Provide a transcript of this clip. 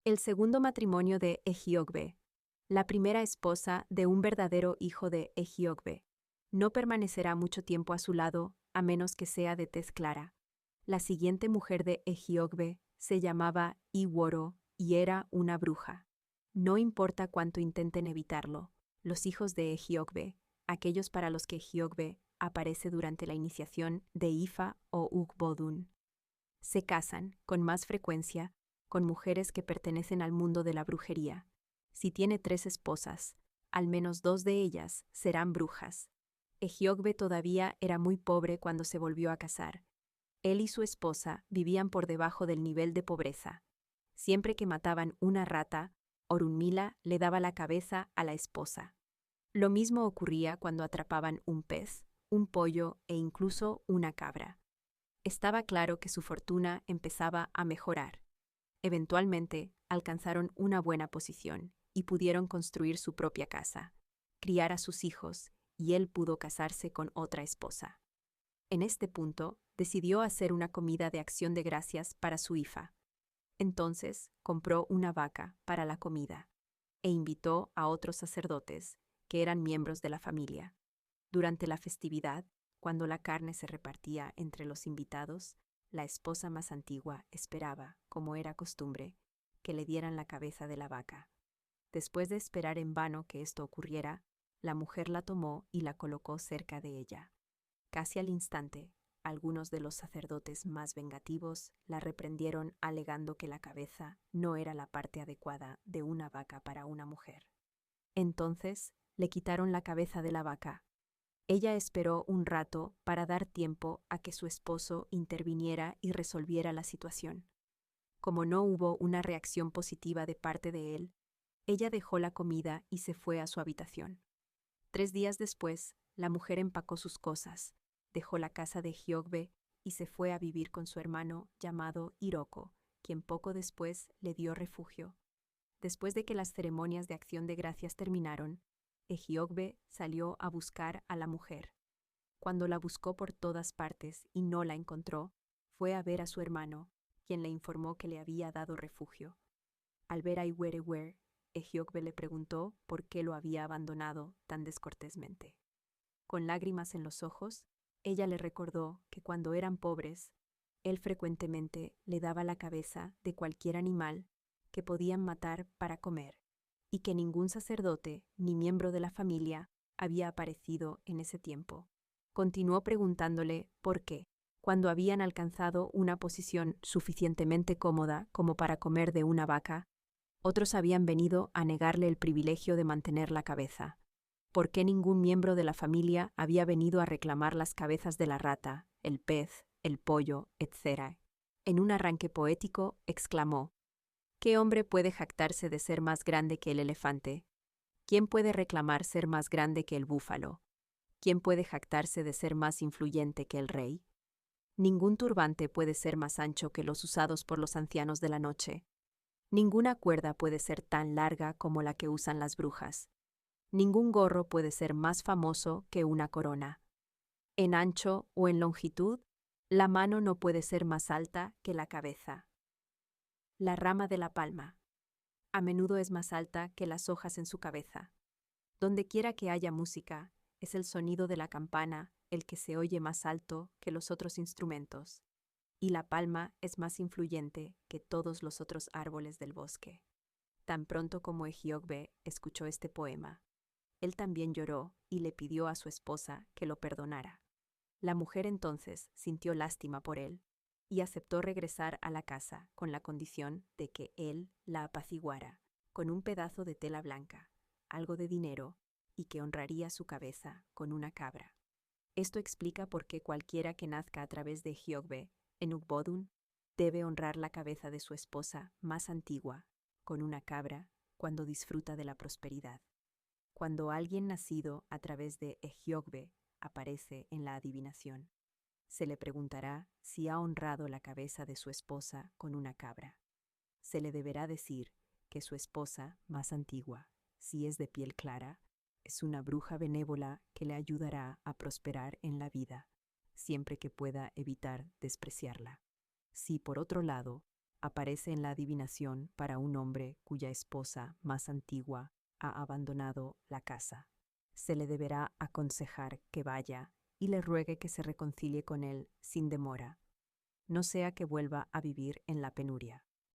El segundo matrimonio de Egiogbe, la primera esposa de un verdadero hijo de Egiogbe, no permanecerá mucho tiempo a su lado, a menos que sea de tez clara. La siguiente mujer de Egiogbe se llamaba Iworo y era una bruja. No importa cuánto intenten evitarlo, los hijos de Egiogbe, aquellos para los que Egiogbe aparece durante la iniciación de Ifa o Ugbodun, se casan, con más frecuencia, con mujeres que pertenecen al mundo de la brujería. Si tiene 3 esposas, al menos 2 de ellas serán brujas. Egiogbe todavía era muy pobre cuando se volvió a casar. Él y su esposa vivían por debajo del nivel de pobreza. Siempre que mataban una rata, Orunmila le daba la cabeza a la esposa. Lo mismo ocurría cuando atrapaban un pez, un pollo e incluso una cabra. Estaba claro que su fortuna empezaba a mejorar. Eventualmente, alcanzaron una buena posición y pudieron construir su propia casa, criar a sus hijos, y él pudo casarse con otra esposa. En este punto, decidió hacer una comida de acción de gracias para su hija. Entonces, compró una vaca para la comida e invitó a otros sacerdotes, que eran miembros de la familia. Durante la festividad, cuando la carne se repartía entre los invitados, la esposa más antigua esperaba, como era costumbre, que le dieran la cabeza de la vaca. Después de esperar en vano que esto ocurriera, la mujer la tomó y la colocó cerca de ella. Casi al instante, algunos de los sacerdotes más vengativos la reprendieron alegando que la cabeza no era la parte adecuada de una vaca para una mujer. Entonces, le quitaron la cabeza de la vaca. Ella esperó un rato para dar tiempo a que su esposo interviniera y resolviera la situación. Como no hubo una reacción positiva de parte de él, ella dejó la comida y se fue a su habitación. 3 días después, la mujer empacó sus cosas, dejó la casa de Egiogbe y se fue a vivir con su hermano llamado Hiroko, quien poco después le dio refugio. Después de que las ceremonias de acción de gracias terminaron, Egiogbe salió a buscar a la mujer. Cuando la buscó por todas partes y no la encontró, fue a ver a su hermano, quien le informó que le había dado refugio. Al ver a Iwerewer, Egiogbe le preguntó por qué lo había abandonado tan descortésmente. Con lágrimas en los ojos, ella le recordó que cuando eran pobres, él frecuentemente le daba la cabeza de cualquier animal que podían matar para comer, y que ningún sacerdote ni miembro de la familia había aparecido en ese tiempo. Continuó preguntándole por qué, cuando habían alcanzado una posición suficientemente cómoda como para comer de una vaca, otros habían venido a negarle el privilegio de mantener la cabeza. ¿Por qué ningún miembro de la familia había venido a reclamar las cabezas de la rata, el pez, el pollo, etc.? En un arranque poético, exclamó: ¿qué hombre puede jactarse de ser más grande que el elefante? ¿Quién puede reclamar ser más grande que el búfalo? ¿Quién puede jactarse de ser más influyente que el rey? Ningún turbante puede ser más ancho que los usados por los ancianos de la noche. Ninguna cuerda puede ser tan larga como la que usan las brujas. Ningún gorro puede ser más famoso que una corona. En ancho o en longitud, la mano no puede ser más alta que la cabeza. La rama de la palma a menudo es más alta que las hojas en su cabeza. Donde quiera que haya música, es el sonido de la campana el que se oye más alto que los otros instrumentos, y la palma es más influyente que todos los otros árboles del bosque. Tan pronto como Egiogbe escuchó este poema, él también lloró y le pidió a su esposa que lo perdonara. La mujer entonces sintió lástima por él y aceptó regresar a la casa con la condición de que él la apaciguara con un pedazo de tela blanca, algo de dinero y que honraría su cabeza con una cabra. Esto explica por qué cualquiera que nazca a través de Egiogbe en Ugbodun debe honrar la cabeza de su esposa más antigua con una cabra cuando disfruta de la prosperidad. Cuando alguien nacido a través de Egiogbe aparece en la adivinación, se le preguntará si ha honrado la cabeza de su esposa con una cabra. Se le deberá decir que su esposa más antigua, si es de piel clara, es una bruja benévola que le ayudará a prosperar en la vida, siempre que pueda evitar despreciarla. Si, por otro lado, aparece en la adivinación para un hombre cuya esposa más antigua ha abandonado la casa. Se le deberá aconsejar que vaya y le ruegue que se reconcilie con él sin demora, no sea que vuelva a vivir en la penuria.